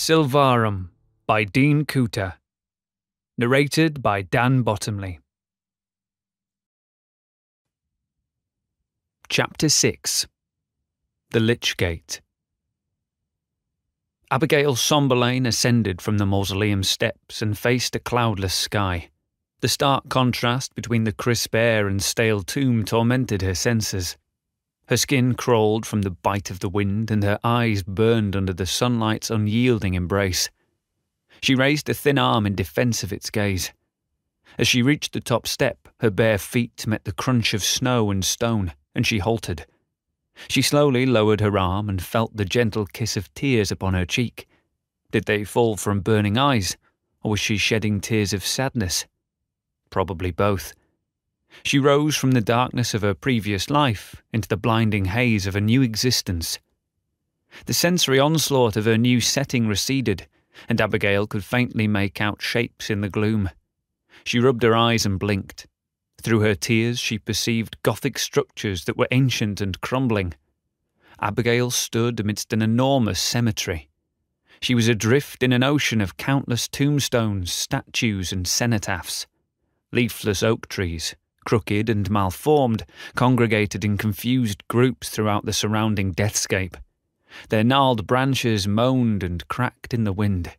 Silvarum by Dean Kuhta. Narrated by Dan Bottomley. Chapter 6. The Lichgate. Abigail Somberlane ascended from the mausoleum steps and faced a cloudless sky. The stark contrast between the crisp air and stale tomb tormented her senses. Her skin crawled from the bite of the wind, and her eyes burned under the sunlight's unyielding embrace. She raised a thin arm in defence of its gaze. As she reached the top step, her bare feet met the crunch of snow and stone, and she halted. She slowly lowered her arm and felt the gentle kiss of tears upon her cheek. Did they fall from burning eyes, or was she shedding tears of sadness? Probably both. She rose from the darkness of her previous life into the blinding haze of a new existence. The sensory onslaught of her new setting receded, and Abigail could faintly make out shapes in the gloom. She rubbed her eyes and blinked. Through her tears she perceived Gothic structures that were ancient and crumbling. Abigail stood amidst an enormous cemetery. She was adrift in an ocean of countless tombstones, statues and cenotaphs. Leafless oak trees, crooked and malformed, congregated in confused groups throughout the surrounding deathscape. Their gnarled branches moaned and cracked in the wind.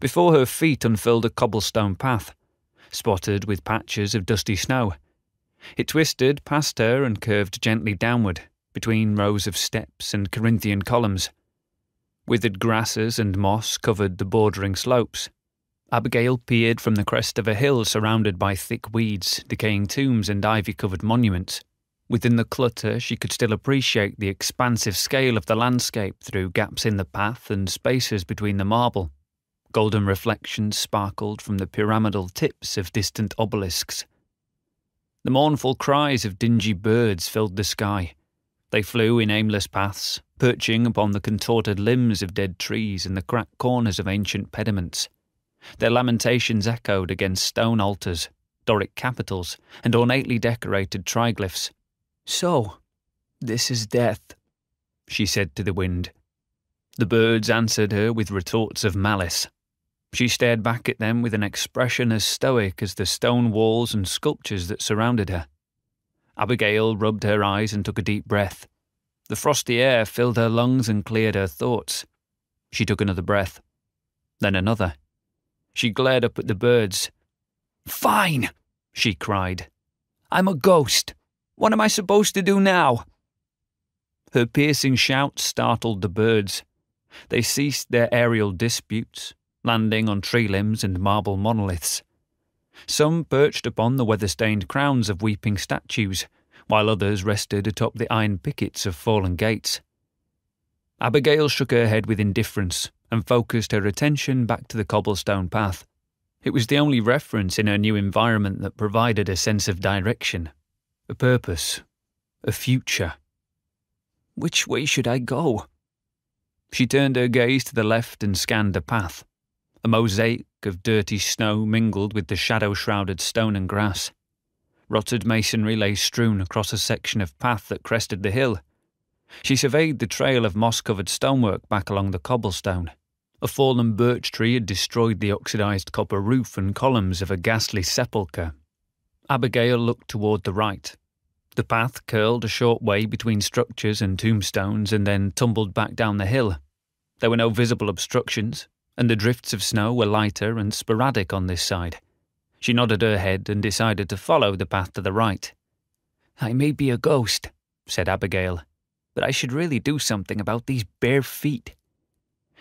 Before her feet unfurled a cobblestone path, spotted with patches of dusty snow. It twisted past her and curved gently downward, between rows of steps and Corinthian columns. Withered grasses and moss covered the bordering slopes. Abigail peered from the crest of a hill surrounded by thick weeds, decaying tombs and ivy-covered monuments. Within the clutter she could still appreciate the expansive scale of the landscape through gaps in the path and spaces between the marble. Golden reflections sparkled from the pyramidal tips of distant obelisks. The mournful cries of dingy birds filled the sky. They flew in aimless paths, perching upon the contorted limbs of dead trees and the cracked corners of ancient pediments. Their lamentations echoed against stone altars, Doric capitals, and ornately decorated triglyphs. "So, this is death," she said to the wind. The birds answered her with retorts of malice. She stared back at them with an expression as stoic as the stone walls and sculptures that surrounded her. Abigail rubbed her eyes and took a deep breath. The frosty air filled her lungs and cleared her thoughts. She took another breath, then another. She glared up at the birds. "Fine!" she cried. "I'm a ghost. What am I supposed to do now?" Her piercing shout startled the birds. They ceased their aerial disputes, landing on tree limbs and marble monoliths. Some perched upon the weather-stained crowns of weeping statues, while others rested atop the iron pickets of fallen gates. Abigail shook her head with indifference and focused her attention back to the cobblestone path. It was the only reference in her new environment that provided a sense of direction, a purpose, a future. Which way should I go? She turned her gaze to the left and scanned the path. A mosaic of dirty snow mingled with the shadow-shrouded stone and grass. Rotted masonry lay strewn across a section of path that crested the hill. She surveyed the trail of moss-covered stonework back along the cobblestone. A fallen birch tree had destroyed the oxidized copper roof and columns of a ghastly sepulchre. Abigail looked toward the right. The path curled a short way between structures and tombstones and then tumbled back down the hill. There were no visible obstructions, and the drifts of snow were lighter and sporadic on this side. She nodded her head and decided to follow the path to the right. "I may be a ghost," said Abigail, "but I should really do something about these bare feet."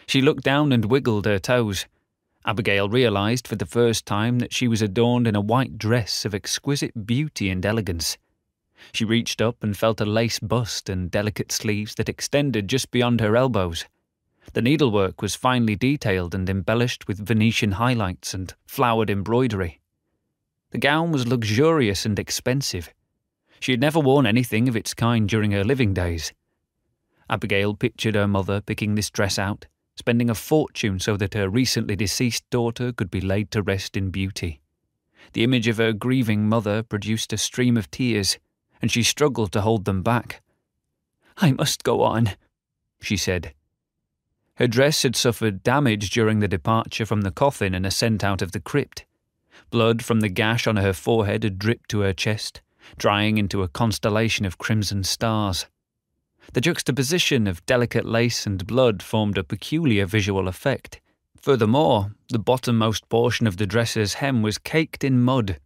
She looked down and wiggled her toes. Abigail realised for the first time that she was adorned in a white dress of exquisite beauty and elegance. She reached up and felt a lace bust and delicate sleeves that extended just beyond her elbows. The needlework was finely detailed and embellished with Venetian highlights and flowered embroidery. The gown was luxurious and expensive. She had never worn anything of its kind during her living days. Abigail pictured her mother picking this dress out, spending a fortune so that her recently deceased daughter could be laid to rest in beauty. The image of her grieving mother produced a stream of tears, and she struggled to hold them back. "I must go on," she said. Her dress had suffered damage during the departure from the coffin and ascent out of the crypt. Blood from the gash on her forehead had dripped to her chest, drying into a constellation of crimson stars. The juxtaposition of delicate lace and blood formed a peculiar visual effect. Furthermore, the bottommost portion of the dress's hem was caked in mud.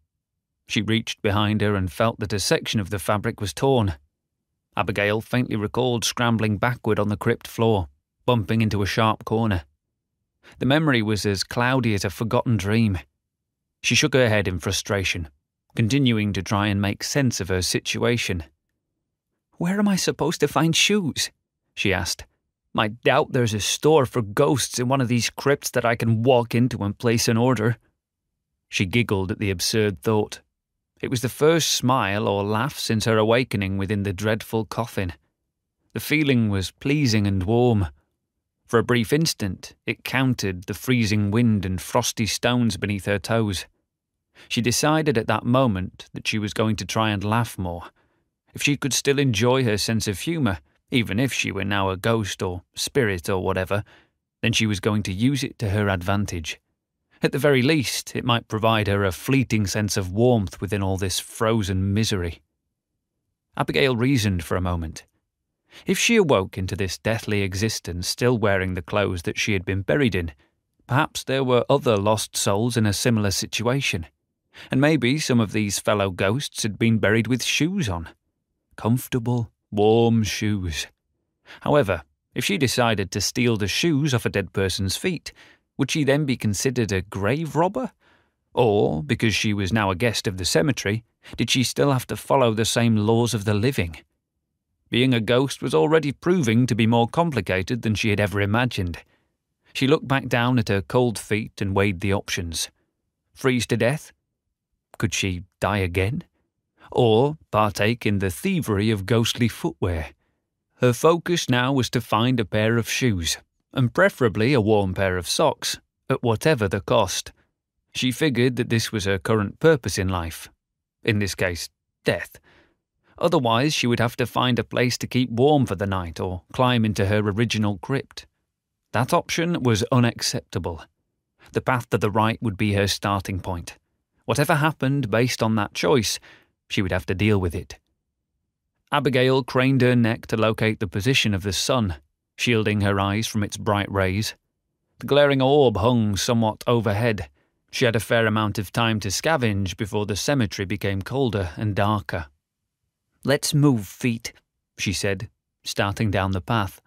She reached behind her and felt that a section of the fabric was torn. Abigail faintly recalled scrambling backward on the crypt floor, bumping into a sharp corner. The memory was as cloudy as a forgotten dream. She shook her head in frustration, continuing to try and make sense of her situation. "Where am I supposed to find shoes?" she asked. "I doubt there's a store for ghosts in one of these crypts that I can walk into and place an order." She giggled at the absurd thought. It was the first smile or laugh since her awakening within the dreadful coffin. The feeling was pleasing and warm. For a brief instant, it countered the freezing wind and frosty stones beneath her toes. She decided at that moment that she was going to try and laugh more. If she could still enjoy her sense of humour, even if she were now a ghost or spirit or whatever, then she was going to use it to her advantage. At the very least, it might provide her a fleeting sense of warmth within all this frozen misery. Abigail reasoned for a moment. If she awoke into this deathly existence still wearing the clothes that she had been buried in, perhaps there were other lost souls in a similar situation, and maybe some of these fellow ghosts had been buried with shoes on. Comfortable, warm shoes. However, if she decided to steal the shoes off a dead person's feet, would she then be considered a grave robber? Or, because she was now a guest of the cemetery, did she still have to follow the same laws of the living? Being a ghost was already proving to be more complicated than she had ever imagined. She looked back down at her cold feet and weighed the options. Freeze to death? Could she die again? Or partake in the thievery of ghostly footwear? Her focus now was to find a pair of shoes, and preferably a warm pair of socks, at whatever the cost. She figured that this was her current purpose in life. In this case, death. Otherwise, she would have to find a place to keep warm for the night or climb into her original crypt. That option was unacceptable. The path to the right would be her starting point. Whatever happened based on that choice, she would have to deal with it. Abigail craned her neck to locate the position of the sun, shielding her eyes from its bright rays. The glaring orb hung somewhat overhead. She had a fair amount of time to scavenge before the cemetery became colder and darker. "Let's move, feet," she said, starting down the path.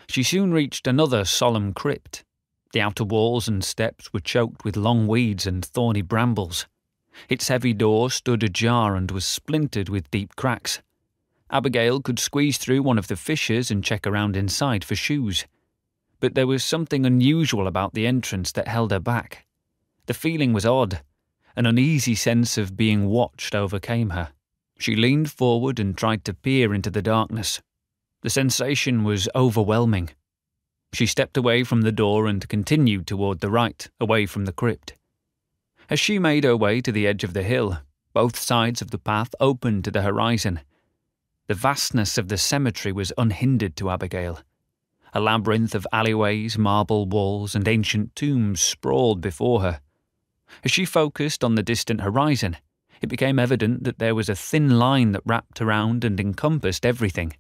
She soon reached another solemn crypt. The outer walls and steps were choked with long weeds and thorny brambles. Its heavy door stood ajar and was splintered with deep cracks. Abigail could squeeze through one of the fissures and check around inside for shoes. But there was something unusual about the entrance that held her back. The feeling was odd. An uneasy sense of being watched overcame her. She leaned forward and tried to peer into the darkness. The sensation was overwhelming. She stepped away from the door and continued toward the right, away from the crypt. As she made her way to the edge of the hill, both sides of the path opened to the horizon. The vastness of the cemetery was unhindered to Abigail. A labyrinth of alleyways, marble walls, and ancient tombs sprawled before her. As she focused on the distant horizon, it became evident that there was a thin line that wrapped around and encompassed everything.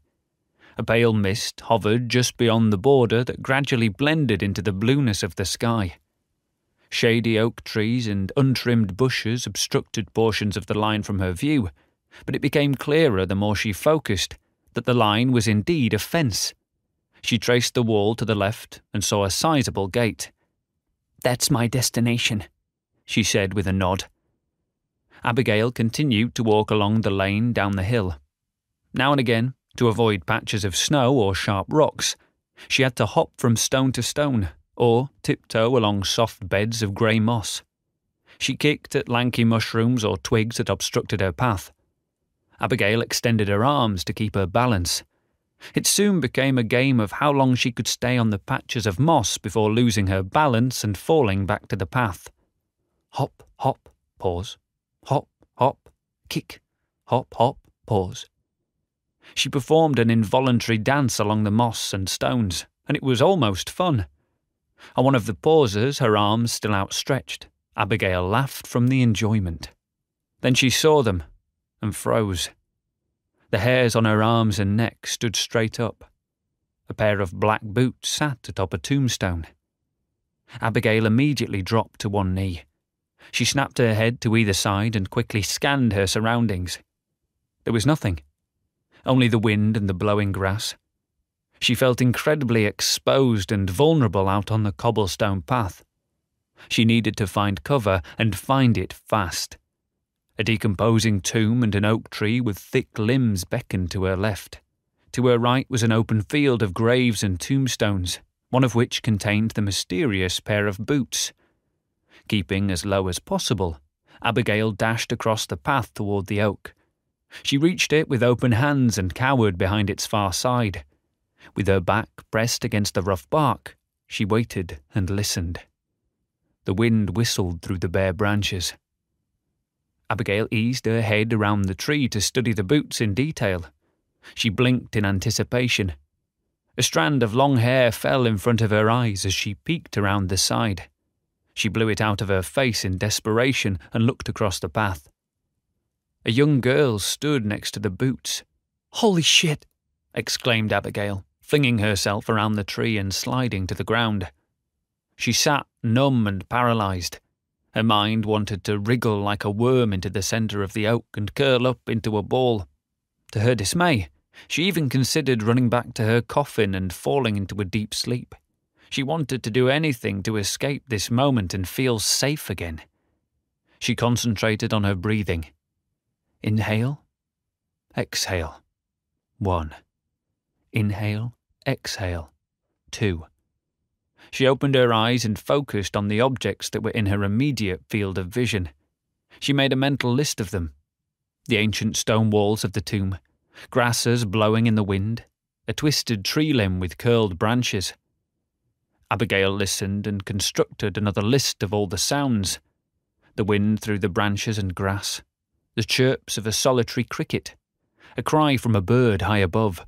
A pale mist hovered just beyond the border that gradually blended into the blueness of the sky. Shady oak trees and untrimmed bushes obstructed portions of the line from her view, but it became clearer the more she focused that the line was indeed a fence. She traced the wall to the left and saw a sizable gate. "That's my destination," she said with a nod. Abigail continued to walk along the lane down the hill. Now and again, to avoid patches of snow or sharp rocks, she had to hop from stone to stone, or tiptoe along soft beds of grey moss. She kicked at lanky mushrooms or twigs that obstructed her path. Abigail extended her arms to keep her balance. It soon became a game of how long she could stay on the patches of moss before losing her balance and falling back to the path. Hop, hop, pause. Hop, hop, kick. Hop, hop, pause. She performed an involuntary dance along the moss and stones, and it was almost fun. On one of the pauses, her arms still outstretched, Abigail laughed from the enjoyment. Then she saw them, and froze. The hairs on her arms and neck stood straight up. A pair of black boots sat atop a tombstone. Abigail immediately dropped to one knee. She snapped her head to either side and quickly scanned her surroundings. There was nothing. Only the wind and the blowing grass. She felt incredibly exposed and vulnerable out on the cobblestone path. She needed to find cover and find it fast. A decomposing tomb and an oak tree with thick limbs beckoned to her left. To her right was an open field of graves and tombstones, one of which contained the mysterious pair of boots. Keeping as low as possible, Abigail dashed across the path toward the oak. She reached it with open hands and cowered behind its far side. With her back pressed against the rough bark, she waited and listened. The wind whistled through the bare branches. Abigail eased her head around the tree to study the boots in detail. She blinked in anticipation. A strand of long hair fell in front of her eyes as she peeked around the side. She blew it out of her face in desperation and looked across the path. A young girl stood next to the boots. "Holy shit!" exclaimed Abigail, flinging herself around the tree and sliding to the ground. She sat numb and paralysed. Her mind wanted to wriggle like a worm into the centre of the oak and curl up into a ball. To her dismay, she even considered running back to her coffin and falling into a deep sleep. She wanted to do anything to escape this moment and feel safe again. She concentrated on her breathing. Inhale, exhale. 1. Inhale, exhale. 2. She opened her eyes and focused on the objects that were in her immediate field of vision. She made a mental list of them. The ancient stone walls of the tomb, grasses blowing in the wind, a twisted tree limb with curled branches. Abigail listened and constructed another list of all the sounds. The wind through the branches and grass, the chirps of a solitary cricket, a cry from a bird high above.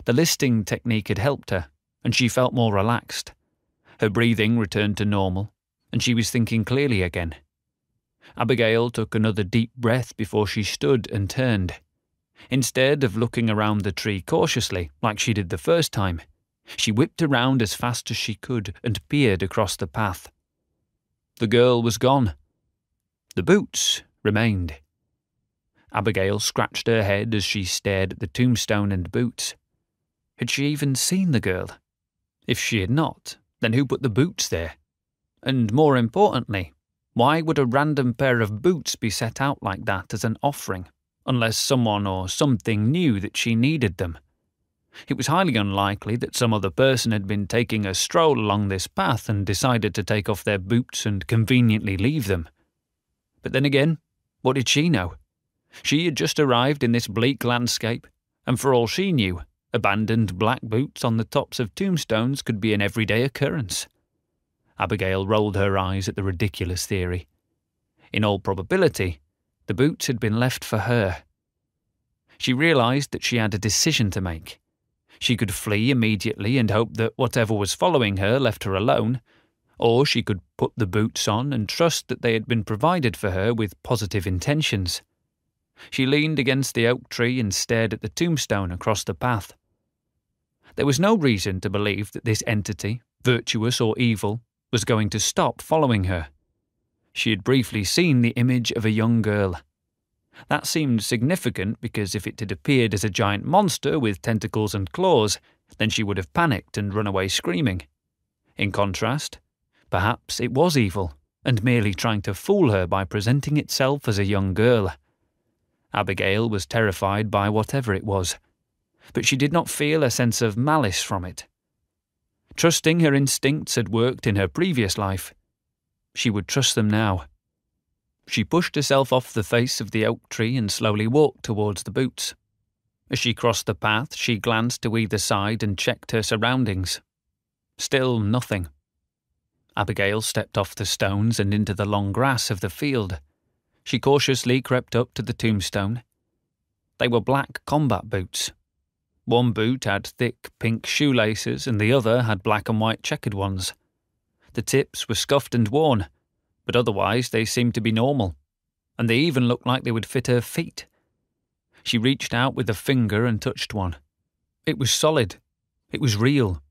The listing technique had helped her, and she felt more relaxed. Her breathing returned to normal, and she was thinking clearly again. Abigail took another deep breath before she stood and turned. Instead of looking around the tree cautiously, like she did the first time, she whipped around as fast as she could and peered across the path. The girl was gone. The boots remained. Abigail scratched her head as she stared at the tombstone and boots. Had she even seen the girl? If she had not, then who put the boots there? And more importantly, why would a random pair of boots be set out like that as an offering, unless someone or something knew that she needed them? It was highly unlikely that some other person had been taking a stroll along this path and decided to take off their boots and conveniently leave them. But then again, what did she know? She had just arrived in this bleak landscape, and for all she knew, abandoned black boots on the tops of tombstones could be an everyday occurrence. Abigail rolled her eyes at the ridiculous theory. In all probability, the boots had been left for her. She realised that she had a decision to make. She could flee immediately and hope that whatever was following her left her alone, or she could put the boots on and trust that they had been provided for her with positive intentions. She leaned against the oak tree and stared at the tombstone across the path. There was no reason to believe that this entity, virtuous or evil, was going to stop following her. She had briefly seen the image of a young girl. That seemed significant because if it had appeared as a giant monster with tentacles and claws, then she would have panicked and run away screaming. In contrast, perhaps it was evil, and merely trying to fool her by presenting itself as a young girl. Abigail was terrified by whatever it was, but she did not feel a sense of malice from it. Trusting her instincts had worked in her previous life. She would trust them now. She pushed herself off the face of the oak tree and slowly walked towards the boots. As she crossed the path, she glanced to either side and checked her surroundings. Still nothing. Abigail stepped off the stones and into the long grass of the field. She cautiously crept up to the tombstone. They were black combat boots. One boot had thick pink shoelaces and the other had black and white checkered ones. The tips were scuffed and worn, but otherwise they seemed to be normal, and they even looked like they would fit her feet. She reached out with a finger and touched one. It was solid. It was real.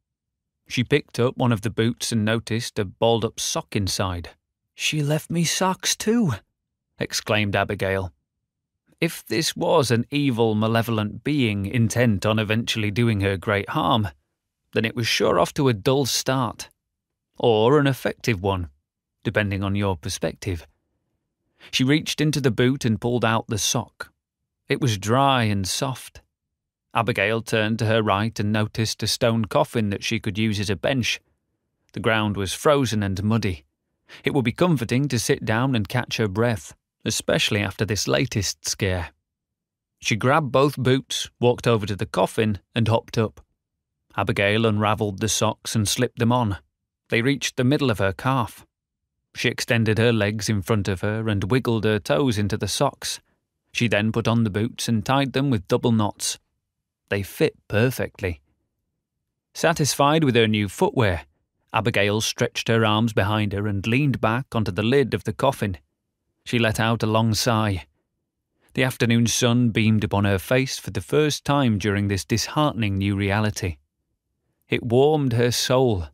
She picked up one of the boots and noticed a balled-up sock inside. "She left me socks too," exclaimed Abigail. If this was an evil, malevolent being intent on eventually doing her great harm, then it was sure off to a dull start. Or an effective one, depending on your perspective. She reached into the boot and pulled out the sock. It was dry and soft. Abigail turned to her right and noticed a stone coffin that she could use as a bench. The ground was frozen and muddy. It would be comforting to sit down and catch her breath, especially after this latest scare. She grabbed both boots, walked over to the coffin, and hopped up. Abigail unravelled the socks and slipped them on. They reached the middle of her calf. She extended her legs in front of her and wiggled her toes into the socks. She then put on the boots and tied them with double knots. They fit perfectly. Satisfied with her new footwear, Abigail stretched her arms behind her and leaned back onto the lid of the coffin. She let out a long sigh. The afternoon sun beamed upon her face for the first time during this disheartening new reality. It warmed her soul.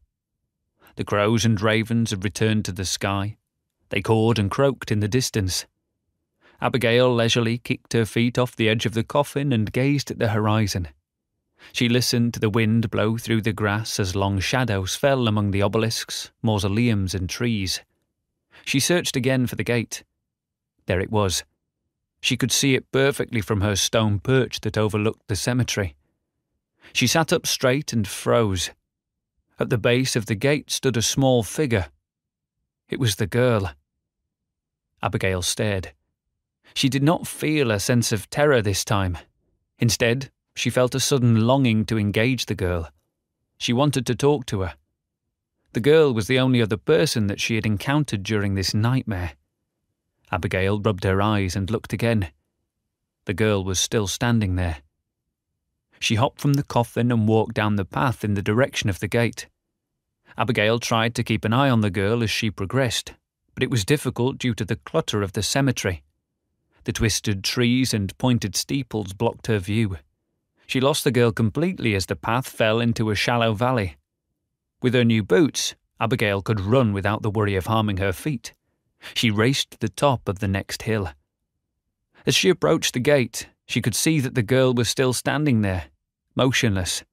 The crows and ravens had returned to the sky. They cawed and croaked in the distance. Abigail leisurely kicked her feet off the edge of the coffin and gazed at the horizon. She listened to the wind blow through the grass as long shadows fell among the obelisks, mausoleums and trees. She searched again for the gate. There it was. She could see it perfectly from her stone perch that overlooked the cemetery. She sat up straight and froze. At the base of the gate stood a small figure. It was the girl. Abigail stared. She did not feel a sense of terror this time. Instead, she felt a sudden longing to engage the girl. She wanted to talk to her. The girl was the only other person that she had encountered during this nightmare. Abigail rubbed her eyes and looked again. The girl was still standing there. She hopped from the coffin and walked down the path in the direction of the gate. Abigail tried to keep an eye on the girl as she progressed, but it was difficult due to the clutter of the cemetery. The twisted trees and pointed steeples blocked her view. She lost the girl completely as the path fell into a shallow valley. With her new boots, Abigail could run without the worry of harming her feet. She raced to the top of the next hill. As she approached the gate, she could see that the girl was still standing there, motionless.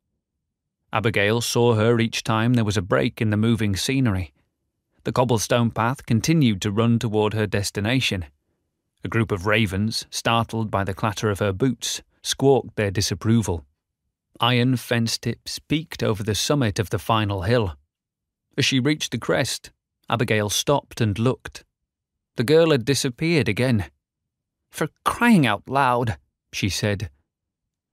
Abigail saw her each time there was a break in the moving scenery. The cobblestone path continued to run toward her destination. A group of ravens, startled by the clatter of her boots, squawked their disapproval. Iron fence tips peeked over the summit of the final hill. As she reached the crest, Abigail stopped and looked. The girl had disappeared again. "For crying out loud," she said.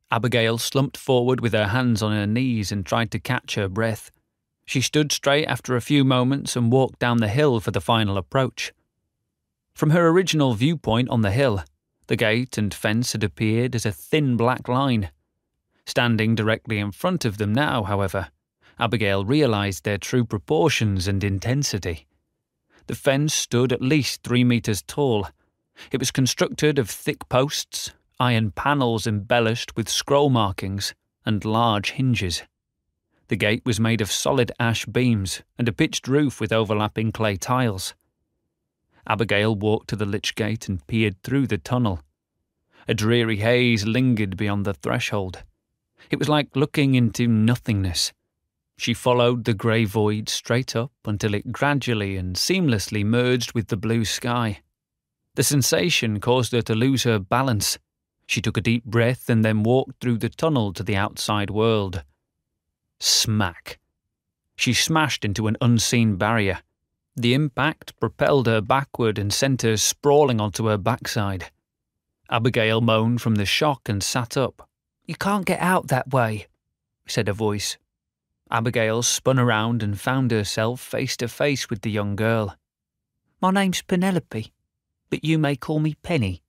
Abigail slumped forward with her hands on her knees and tried to catch her breath. She stood straight after a few moments and walked down the hill for the final approach. From her original viewpoint on the hill, the gate and fence had appeared as a thin black line. Standing directly in front of them now, however, Abigail realised their true proportions and intensity. The fence stood at least 3 meters tall. It was constructed of thick posts, iron panels embellished with scroll markings, and large hinges. The gate was made of solid ash beams and a pitched roof with overlapping clay tiles. Abigail walked to the Lichgate and peered through the tunnel. A dreary haze lingered beyond the threshold. It was like looking into nothingness. She followed the grey void straight up until it gradually and seamlessly merged with the blue sky. The sensation caused her to lose her balance. She took a deep breath and then walked through the tunnel to the outside world. Smack! She smashed into an unseen barrier. The impact propelled her backward and sent her sprawling onto her backside. Abigail moaned from the shock and sat up. "You can't get out that way," said a voice. Abigail spun around and found herself face to face with the young girl. "My name's Penelope, but you may call me Penny,"